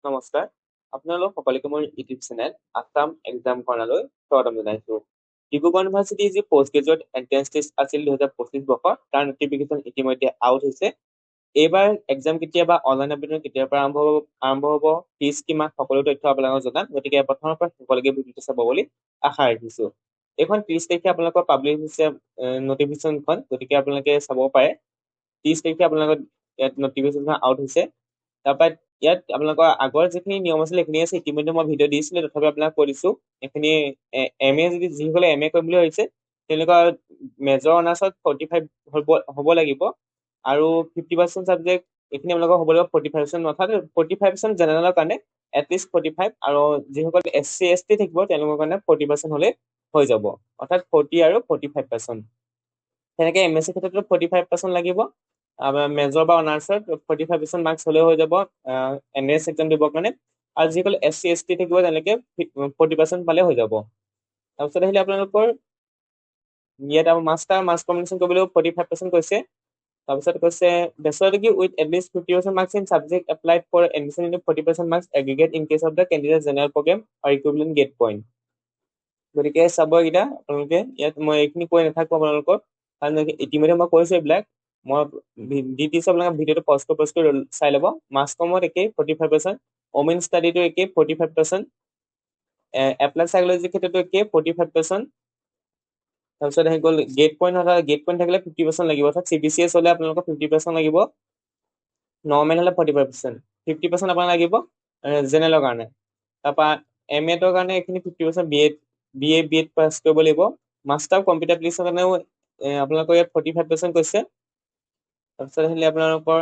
নমস্কাৰ আপোনালোক সকলোকে মোৰ ইউটিউব চেনেল আসাম এক্সাম কৰ্ণাৰলৈ স্বাগতম জনাইছো। ডিব্ৰুগড় ইউনিভাৰ্চিটিৰ যি পোষ্ট গ্ৰেজুৱেট এন্ট্ৰেন্স টেষ্ট আছিল 2025 বৰ্ষৰ তাৰ নটিফিকেশ্যন ইতিমধ্যে আউট হৈছে। এইবাৰ এক্সাম কেতিয়াবা অনলাইন আবেদন কেতিয়াৰ পৰা আৰম্ভ হ'ব ফিজ কিমান সকলো তথ্য আপোনালোকক জনাম, গতিকে প্ৰথমৰ পৰা শেষলৈকে ভিডিঅ'টো চাব বুলি আশা ৰাখিছো। এইখন 30 তাৰিখে আপোনালোকৰ পাব্লিছ হৈছে নটিফিকেশ্যনখন, গতিকে আপোনালোকে চাব পাৰে। 30 তাৰিখে আপোনালোকৰ ইয়াত নটিফিকেশ্যনখন আউট হৈছে। তাৰপৰা ইয়াত আপোনালোকৰ আগৰ যিখিনি নিয়ম আছিলে সেইখিনি আছে, ইতিমধ্যে মই ভিডিঅ' দিছিলো, তথাপি আপোনাক কৈ দিছো। এইখিনি এম এ যদি যিসকলে এম এ কৰিম বুলি ভাবিছে তেওঁলোকৰ মেজৰ অনাৰ্ছত 45 হ'ব লাগিব, আৰু 50% ছাবজেক্ট এইখিনি আপোনালোকৰ হ'ব লাগিব 45%, অৰ্থাৎ 45% জেনেৰেলৰ কাৰণে এটলিষ্ট 45, আৰু যিসকল SC ST থাকিব তেওঁলোকৰ কাৰণে 40% হ'লে হৈ যাব, অৰ্থাৎ 40 আৰু 45%। তেনেকে এম এছ চি ক্ষেত্ৰতো 45% লাগিব, মেজৰ বা অনাৰ্ছত 45% মাৰ্কছ হ'লেও হৈ যাব এন্ট্ৰেন্স এক্সাম দিবৰ কাৰণে, আৰু যিসকল SC ST থাকিব তেওঁলোকে 40% পালে হৈ যাব। তাৰপিছত আহিলে আপোনালোকৰ ইয়াত মাছ কম্বিনেশ্যন কৰিবলৈও 45% কৈছে। তাৰপিছত কৈছে bachelor degree with at least 50% marks in subject applied for admission in 40% marks aggregate in case of the candidate general program আৰু ইকুইভেলেণ্ট গেট পইণ্ট। গতিকে চাব এইকেইটা আপোনালোকে, ইয়াত মই এইখিনি কৈ নাথাকো আপোনালোকক, কাৰণ ইতিমধ্যে মই কৈছো এইবিলাক। মই দি দিছো আপোনালোকে ভিডিঅ'টো পজ কৰি চাই ল'ব। মাছ কমত একেই 45%, ওমেন ষ্টাডিটো একেই 45%, এপ্লাই সাইকোলজিৰ ক্ষেত্ৰতো একেই 45%। তাৰপিছত আহি গ'ল গেট পইণ্ট, গেট পইণ্ট থাকিলে 50% লাগিব, অৰ্থাৎ CBCS হ'লে আপোনালোকৰ 50% লাগিব, নৰ্মেল হ'লে 45%, 50% আপোনাৰ লাগিব জেনেৰেলৰ কাৰণে। তাৰপৰা MA কাৰণে এইখিনি 50% BA পাছ কৰিব লাগিব। মাষ্টাৰ কম্পিউটাৰ এপ্লিকেশ্যনৰ কাৰণেও আপোনালোকৰ ইয়াত 45% কৈছে। তাৰপিছত আহিলে আপোনালোকৰ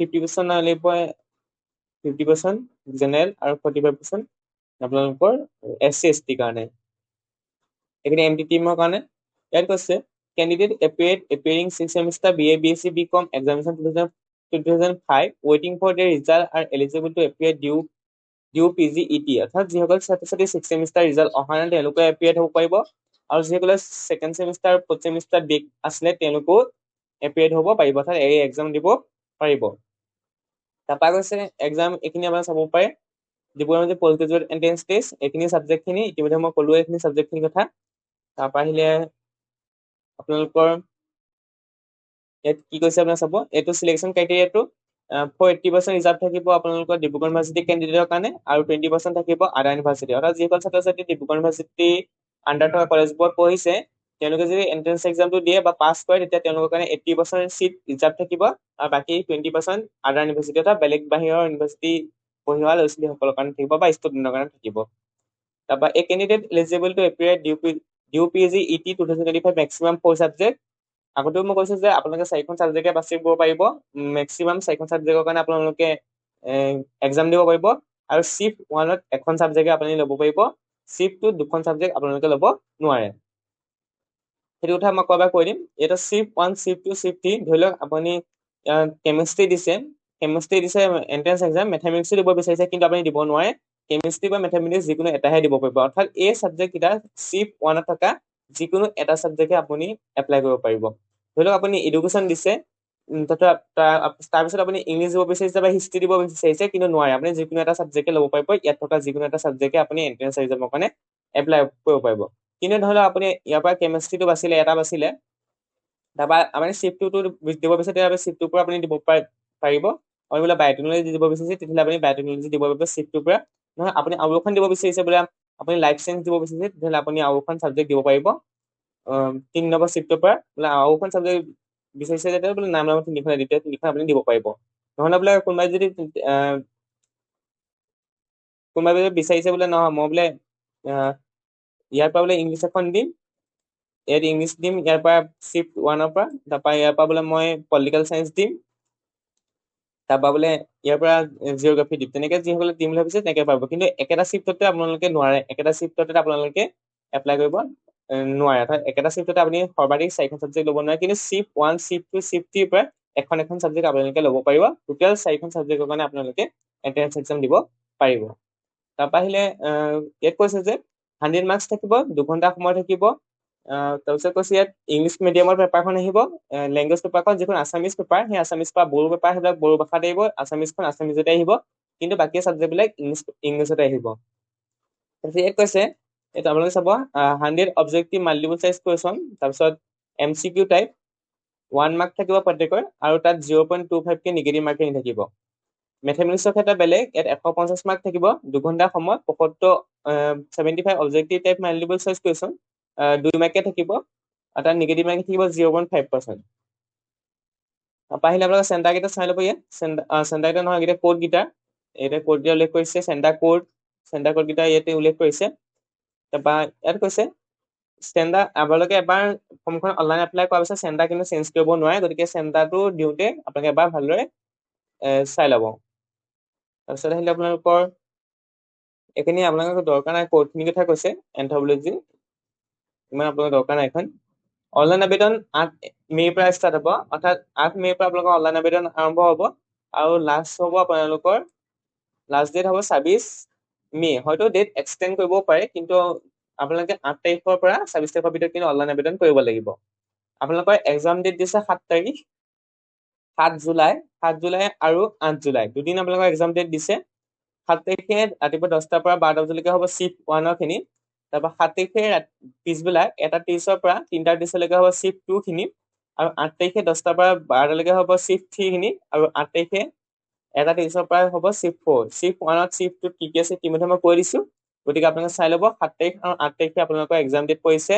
50% লাগিব 50% জেনেৰেল আৰু 45% আপোনালোকৰ SC ST কাৰণে। এইখিনি MT টিমৰ কাৰণে ইয়াত কৈছে candidate appearing 6 semester BA BSc BCom examination 2005 waiting for their result are eligible to appear due PGET, অৰ্থাৎ যিসকল ছাত্ৰ ছাত্ৰী 6 semester ৰিজাল্ট অহা নাই তেওঁলোকে এপিয়াৰ হ'ব পাৰিব, আৰু যিসকলে 2nd semester 4th semester back আছিলে তেওঁলোকেও এপিয়াৰ হ'ব পাৰিব, অৰ্থাৎ এই এক্সাম দিব পাৰিব। তাৰপৰা কৈছে এক্সাম এইখিনি আপোনালোকে চাব পাৰে, Dibrugarh post graduate entrance test এইখিনি ছাবজেক্টখিনি ইতিমধ্যে মই ক'লোৱে এইখিনি ছাবজেক্টখিনিৰ কথা। তাৰপৰা আহিলে আপোনালোকৰ ইয়াত কি কৈছে আপোনাৰ চাব, এইটো চিলেকশ্যন ক্ৰাইটেৰিয়াটো 80% ৰিজাৰ্ভ থাকিব আপোনালোকৰ ডিব্ৰুগড় ইউনিভাৰ্চিটি কেণ্ডিডেটৰ কাৰণে, আৰু 20% থাকিব আদাৰ ইউনিভাৰ্চিটি, অৰ্থাৎ যিসকল ছাত্ৰ ছাত্ৰী ডিব্ৰুগড় ইউনিভাৰ্চিটি আণ্ডাৰ থকা কলেজবোৰত পঢ়িছে তেওঁলোকে যদি এন্ট্ৰেন্স এক্সামটো দিয়ে বা পাছ কৰে তেতিয়া তেওঁলোকৰ কাৰণে 80% চিট ৰিজাৰ্ভ থাকিব, আৰু বাকী 20% আদাৰ ইউনিভাৰ্চিটি, অৰ্থাৎ বেলেগ বাহিৰৰ ইউনিভাৰ্চিটি পঢ়োৱা ল'ৰা ছোৱালীসকলৰ কাৰণে থাকিব বা ষ্টুডেণ্টৰ কাৰণে থাকিব। তাৰপৰা এই candidate eligible to appear due PGET 2025 maximum 4 subject. আগতেও মই কৈছো যে আপোনালোকে 4খন ছাবজেক্টে বাছিব পাৰিব, মেক্সিমাম 4খন ছাবজেক্টৰ কাৰণে আপোনালোকে এক্সাম দিব পাৰিব, আৰু শিফ্ট 1ত এখন ছাবজেক্টে আপুনি ল'ব পাৰিব, শিফ্ট 2 দুখন ছাবজেক্ট আপোনালোকে ল'ব নোৱাৰে। সেইটো কথা মই এবাৰ কৈ দিম। এটা শিফ্ট 1 শিফ্ট 2 শিফ্ট 3, ধৰি লওক আপুনি কেমিষ্ট্ৰি দিছে এন্ট্ৰেন্স এক্সাম, মেথামেটিক্সো দিব বিচাৰিছে কিন্তু আপুনি দিব নোৱাৰে, কেমিষ্ট্ৰি বা মেথামেটিক্স যিকোনো এটাহে দিব পাৰিব, অৰ্থাৎ এই ছাবজেক্ট কেইটা শিফ্ট 1ত থকা যিকোনো এটা ছাবজেক্টে আপুনি এপ্লাই কৰিব পাৰিব। ধৰি লওক আপুনি এডুকেশ্যন দিছে, তাৰপিছত আপুনি ইংলিছ দিব বিচাৰিছে বা হিষ্ট্ৰী দিব বিচাৰিছে কিন্তু নোৱাৰে, আপুনি যিকোনো এটা ছাবজেক্টে ল'ব পাৰিব, ইয়াত থকা যিকোনো এটা ছাবজেক্টে আপুনি এন্ট্ৰেন্স এক্সামৰ কাৰণে এপ্লাই কৰিব পাৰিব। কিন্তু ধৰি লওক আপুনি ইয়াৰ পৰা কেমিষ্ট্ৰিটো এটা বাছিলে, তাৰপৰা আপুনি শিফ্ট 2টো দিব বিচাৰে তেতিয়াহ'লে শিফ্ট 2ৰ পৰা আপুনি দিব পাৰিব, আৰু বোলে বায়'টেকনলজি দিব বিচাৰিছে তেতিয়াহ'লে আপুনি বায়'টেকনলজি দিব পাৰিব শিফ্ট 2ৰ পৰা। নহয় আপুনি আৰু এখন দিব বিচাৰিছে বোলে আপুনি লাইফ চায়েন্স দিব বিচাৰিছে তেতিয়াহ'লে আপুনি আৰু এখন ছাবজেক্ট দিব পাৰিব 3 নম্বৰ শিফ্টৰ পৰা, বোলে আৰু এখন ছাবজেক্ট বিচাৰিছে যেতিয়া বোলে নাম 3খন দ্বিতীয় 3খন আপুনি দিব পাৰিব। নহ'লে বোলে কোনোবাই যদি বিচাৰিছে বোলে নহয় মই বোলে ইয়াৰ পৰা বোলে ইংলিছ এখন দিম, ইয়াত ইংলিছ দিম ইয়াৰ পৰা শিফ্ট 1ৰ পৰা, তাৰপৰা ইয়াৰ পৰা বোলে মই পলিটিকেল চায়েন্স দিম, তাৰপৰা বোলে ইয়াৰ পৰা জিঅ'গ্ৰাফী দিম, তেনেকে যিসকলে দিম বুলি ভাবিছে তেনেকে পাৰিব, কিন্তু একেটা শিফ্টতে আপোনালোকে নোৱাৰে, একেটা শিফ্টতে আপোনালোকে এপ্লাই কৰিব নোৱাৰে, অৰ্থাৎ একেটা শিফ্টতে আপুনি সৰ্বাধিক 4খন ছাবজেক্ট ল'ব নোৱাৰে, কিন্তু শিফ্ট 1 শিফ্ট 2 শিফ্ট 3ৰ পৰা এখন ছাবজেক্ট আপোনালোকে ল'ব পাৰিব, টোটেল 4খন ছাবজেক্টৰ কাৰণে আপোনালোকে এন্ট্ৰেন্স এক্সাম দিব পাৰিব। তাৰপৰা আহিলে ইয়াত কৈছে যে 100 মাৰ্কছ থাকিব, 2 ঘণ্টা সময় থাকিব। তাৰপিছত কৈছে ইয়াত ইংলিছ মিডিয়ামৰ পেপাৰখন আহিব, লেংগুৱেজ পেপাৰখন যিখন আছামিজ পেপাৰ, সেই আছামিজ বা বড়ো পেপাৰ সেইবিলাক বড়ো ভাষাতে আহিব, আছামিজখন আছামিজতে আহিব, কিন্তু বাকী সাবজেক্ট বিলাক ইংলিছতে আহিব। তাৰপিছত ইয়াত কৈছে এইটো আপোনালোকে চাব 100 অবজেক্টিভ মাল্টিপল চইচ কুৱেশ্যন, তাৰপিছত MCQ টাইপ 1 মাৰ্ক থাকিব প্ৰত্যেকৰ, আৰু তাত 0.25 নিগেটিভ মাৰ্কিং থাকিব। মেথমেটিক্সৰ ক্ষেত্ৰত বেলেগ, ইয়াত 150 মাৰ্ক থাকিব, 2 ঘণ্টা সময়, 75 objective type multiple choice question 2 মাৰ্কে থাকিব, আৰু তাত নিগেটিভ মাৰ্কিং থাকিব 0.5%। আহিলে আপোনালোকে চেণ্টাৰ কেইটা চাই ল'ব। ইয়াত চেণ্টাৰ কেইটা নহয়, এতিয়া কোড কেইটা, এতিয়া কোড কেইটা উল্লেখ কৰিছে, চেণ্টাৰ কোড কেইটা ইয়াতে উল্লেখ কৰিছে। তাৰপৰা ইয়াত কৈছে চেণ্টাৰ আপোনালোকে এবাৰ ফৰ্মখন অনলাইন এপ্লাই কৰাৰ পিছত চেণ্টাৰ কিন্তু চেঞ্জ কৰিব নোৱাৰে, গতিকে চেণ্টাৰটো দিওঁতে আপোনালোকে এবাৰ ভালদৰে চাই ল'ব। তাৰপিছত আহিলে আপোনালোকৰ এইখিনি আপোনালোকৰ দৰকাৰ নাই, কোডখিনিৰ কথা কৈছে, এন্থ্ৰপলজি ইমান আপোনালোকৰ দৰকাৰ নাই। এখন অনলাইন আবেদন 8 মে'ৰ পৰা ষ্টাৰ্ট হ'ব, অৰ্থাৎ 8 মে'ৰ পৰা আপোনালোকৰ অনলাইন আবেদন আৰম্ভ হ'ব, আৰু লাষ্ট হ'ব আপোনালোকৰ লাষ্ট ডেট হ'ব 26 মে'। হয়তো ডেট এক্সটেণ্ড কৰিবও পাৰে, কিন্তু আপোনালোকে 8 তাৰিখৰ পৰা 26 তাৰিখৰ ভিতৰত কিন্তু অনলাইন আবেদন কৰিব লাগিব। আপোনালোকৰ এক্সাম ডেট দিছে 7 তাৰিখ, 7 জুলাই আৰু 8 জুলাই, দুদিন আপোনালোকৰ এক্সাম ডেট দিছে। 7 তাৰিখে ৰাতিপুৱা 10টাৰ পৰা 12টা বজালৈকে হ'ব শিফ্ট 1ৰ খিনি, তাৰপৰা 7 তাৰিখে পিছবেলা 1:30 পৰা 3:30লৈকে হ'ব শিফ্ট 2 খিনি, আৰু 8 তাৰিখে 10টাৰ পৰা 12টালৈকে হ'ব শিফ্ট 3 খিনি, আৰু 8 তাৰিখে 1:30 পৰা হ'ব শিফ্ট 4। শিফ্ট 1ত শিফ্ট 2ত কি আছে ইতিমধ্যে মই কৈ দিছো, গতিকে আপোনালোকে চাই ল'ব। 7 তাৰিখ আৰু 8 তাৰিখে আপোনালোকৰ এক্সাম ডেট পৰিছে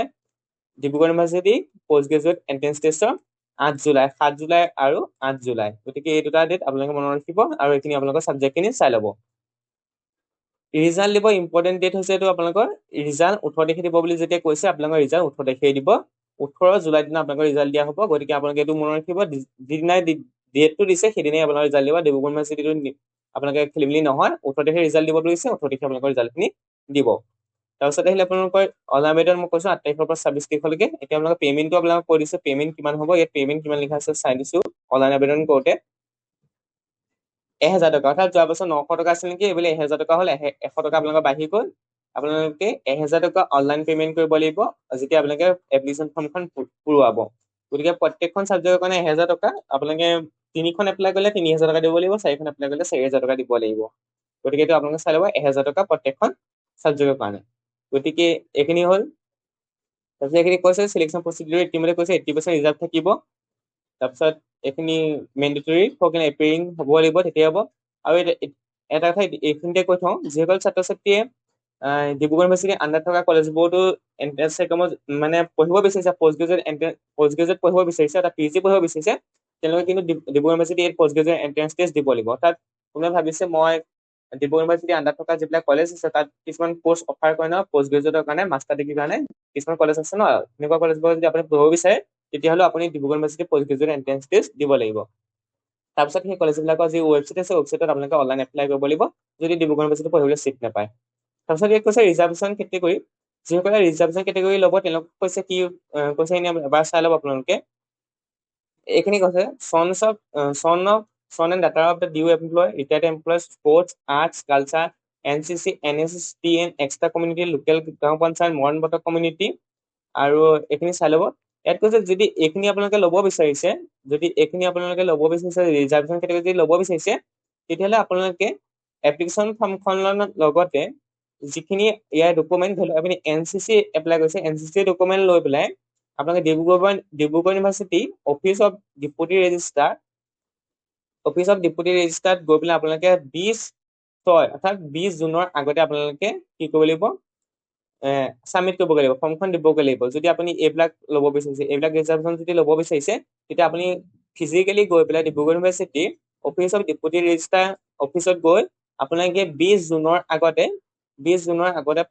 Dibrugarh university post graduate entrance টেষ্টৰ 8 জুলাই, 7 জুলাই আৰু 8 জুলাই, গতিকে এই দুটা ডেট আপোনালোকে মনত ৰাখিব, আৰু এইখিনি আপোনালোকৰ ছাবজেক্টখিনি চাই ল'ব। ৰিজাল্ট দিব, ইম্পৰ্টেণ্ট ডেট হৈছে এইটো আপোনালোকৰ ৰিজাল্ট 18 তাৰিখে দিব বুলি যেতিয়া কৈছে, আপোনালোকৰ ৰিজাল্ট 18 তাৰিখে দিব, 18 জুলাই দিনা আপোনালোকৰ ৰিজাল্ট দিয়া হ'ব, গতিকে আপোনালোকে এইটো মনত ৰাখিব, যিদিনাই ডেটটো দিছে সেইদিনাই আপোনালোকৰ ৰিজাল্ট দিব। ডিব্ৰুগড় ইউনিভাৰ্চিটিটো আপোনালোকে খেলি-মেলি নহয়, 18 তাৰিখে ৰিজাল্ট দিব বুলি কৈছে, 18 তাৰিখে আপোনালোকৰ ৰিজাল্টখিনি দিব। তাৰপিছত আহিলে আপোনালোকৰ অনলাইন আবেদন মই কৈছো 8 তাৰিখৰ পৰা 26 তাৰিখলৈকে। এতিয়া আপোনালোকৰ পেমেণ্টটো আপোনালোকক কৈ দিছো, পেমেণ্ট কিমান হ'ব। ইয়াত পেমেণ্ট কিমান লিখা আছে চাই দিছো, অনলাইন আবেদন কৰোতে 1000 টকা, অৰ্থাৎ যোৱা বছৰ 900 টকা আছিল নেকি, এইবোলে 1000 টকা হ'ল, 100 টকা আপোনালোকৰ বাঢ়ি গ'ল। আপোনালোকে 1000 টকা অনলাইন পেমেণ্ট কৰিব লাগিব যেতিয়া আপোনালোকে এপ্লিকেশ্যন ফৰ্মখন পূৰাব। গতিকে প্ৰত্যেকখন ছাবজেক্টৰ কাৰণে 1000 টকা, আপোনালোকে 3খন এপ্লাই কৰিলে 3000 টকা দিব লাগিব, 4খন এপ্লাই কৰিলে 4000 টকা দিব লাগিব। গতিকে এইটো আপোনালোকে চাই ল'ব, 1000 টকা প্ৰত্যেকখন ছাবজেক্টৰ কাৰণে। গতিকে এইখিনি হ'ল। তাৰপিছত এইখিনি কৈছে চিলেকশ্যন প্ৰচিডিউৰ ইতিমধ্যে কৈছে 80% ৰিজাৰ্ভ থাকিব। তাৰপিছত এইখিনি মেণ্ডেটৰী ফৰ এপিয়াৰিং হ'ব লাগিব, তেতিয়া হ'ব। আৰু এটা কথা এইখিনিতে কৈ থওঁ, যিসকল ছাত্ৰ ছাত্ৰীয়ে ডিব্ৰুগড় ইউনিভাৰ্চিটিৰ আণ্ডাৰ থকা কলেজবোৰতো এণ্ট্ৰেন্স এক্সামত মানে পঢ়িব বিচাৰিছে, পষ্ট গ্ৰেজুৱেট পঢ়িব বিচাৰিছে, এটা PhD পঢ়িব বিচাৰিছে, তেওঁলোকে কিন্তু Dibrugarh university post graduate entrance test দিব লাগিব। অৰ্থাৎ কোনোবাই ভাবিছে মই ডিব্ৰুগড় ইউনিভাৰ্চিটিৰ আণ্ডাৰ থকা যিবিলাক কলেজ আছে তাত কিছুমান পষ্ট অফাৰ কৰে ন, পষ্ট গ্ৰেজুৱেটৰ কাৰণে, মাষ্টাৰ ডিগ্ৰীৰ কাৰণে কিছুমান কলেজ আছে ন, এনেকুৱা কলেজবোৰ যদি আপুনি পঢ়িব বিচাৰে তেতিয়াহ'লে আপুনি Dibrugarh university post graduate entrance test দিব লাগিব। তাৰপিছত সেই কলেজবিলাকৰ যি ৱেবছাইট আছে, ৱেবছাইটত আপোনালোকে অনলাইন এপ্লাই কৰিব লাগিব যদি ডিব্ৰুগড় ইউনিভাৰ্চিটি পঢ়িবলৈ চিট নাপায়। তাৰপিছত ইয়াত কৈছে ৰিজাৰ্ভেশ্যন কেটেগৰী, যিসকলে ৰিজাৰ্ভেশ্যন কেটেগৰী ল'ব তেওঁলোকক কৈছে কি কৈছে এবাৰ চাই ল'ব আপোনালোকে। এইখিনি কৈছে son and daughter of the due employee, retired employees, sports, arts, culture, NCC, NSS, TN, extra community, local গাঁও পঞ্চায়ত, মৰাণ বটক কমিউনিটি, আৰু এইখিনি চাই ল'ব। ইয়াত কৈছে যদি এইখিনি আপোনালোকে ল'ব বিচাৰিছে, ৰিজাৰ্ভেশ্যন কেটেগৰী যদি ল'ব বিচাৰিছে, তেতিয়াহ'লে আপোনালোকে এপ্লিকেশ্যন ফৰ্মখনৰ লগতে যিখিনি ইয়াৰ ডকুমেণ্ট ধৰি লওক আপুনি NCC এপ্লাই কৰিছে, NCC ডকুমেণ্ট লৈ পেলাই আপোনালোকে Dibrugarh university office of deputy ৰেজিষ্ট্ৰাৰত গৈ পেলাই আপোনালোকে 20/6 অৰ্থাৎ 20 জুনৰ আগতে আপোনালোকে কি কৰিব লাগিব, ছাবমিট কৰিবগৈ লাগিব, ফৰ্মখন দিবগৈ লাগিব। যদি আপুনি এইবিলাক ল'ব বিচাৰিছে, এইবিলাক ৰিজাৰ্ভেশ্যন যদি ল'ব বিচাৰিছে, তেতিয়া আপুনি ফিজিকেলি গৈ পেলাই Dibrugarh university office of deputy registrar অফিচত গৈ আপোনালোকে 20 জুনৰ আগতে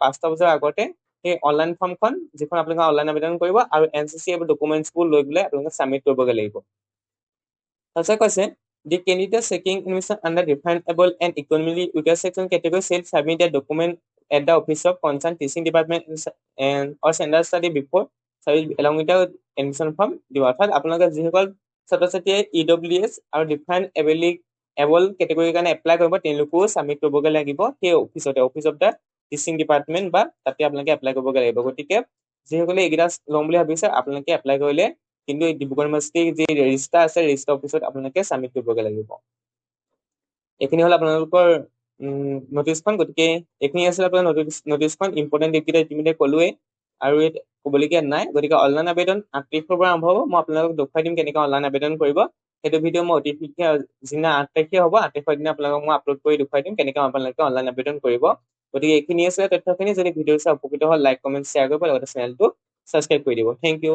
5টা বজাৰ আগতে সেই অনলাইন ফৰ্মখন যিখন আপোনালোকে অনলাইন আবেদন কৰিব আৰু NCC এইবোৰ ডকুমেণ্টছবোৰ লৈ পেলাই আপোনালোকে ছাবমিট কৰিবগৈ লাগিব। তাৰপিছত কৈছে the candidate seeking admission under definable and economically weaker section category shall submit a document at the office of concerned teaching department and or center study before service along with the admission form দিব। অৰ্থাৎ আপোনালোকে যিসকল ছাত্ৰ ছাত্ৰীয়ে EWS আৰু define able কেটেগৰীৰ কাৰণে apply কৰিব, তেওঁলোকেও ছাবমিট কৰিবগৈ লাগিব সেই office of the teaching department বা তাতে আপোনালোকে এপ্লাই কৰিবগৈ লাগিব। গতিকে যিসকলে এইকেইটা ল'ম বুলি ভাবিছে আপোনালোকে এপ্লাই কৰিলে কিন্তু এই ডিব্ৰুগড় ইউনিভাৰ্চিটিৰ যি ৰেজিষ্টাৰ আছে, ৰেজিষ্টাৰ অফিচত আপোনালোকে ছাবমিট কৰিবগৈ লাগিব। এইখিনি হ'ল আপোনালোকৰ নটিচখন। গতিকে এইখিনি আছিলে আপোনাৰ নটিচখন। ইম্পৰ্টেণ্ট ডেটকেইটা ইতিমধ্যে ক'লোৱেই আৰু ইয়াত ক'বলগীয়া নাই। গতিকে অনলাইন আবেদন 8 তাৰিখৰ পৰা আৰম্ভ হ'ব। মই আপোনালোকক দেখুৱাই দিম কেনেকৈ অনলাইন আবেদন কৰিব। সেইটো ভিডিঅ' মই অতি শীঘ্ৰে যিদিনা 8 তাৰিখে হ'ব 8 তাৰিখৰ দিনা আপোনালোকক মই আপলোড কৰি দেখুৱাই দিম কেনেকৈ আপোনালোকে অনলাইন আবেদন কৰিব। গতিকে এইখিনি আছিলে তথ্যখিনি। যদি ভিডিঅ' চাই উপকৃত হ'ল লাইক কমেণ্ট শ্বেয়াৰ কৰিব লগতে চেনেলটো ছাবস্ক্ৰাইব কৰি দিব। Thank U.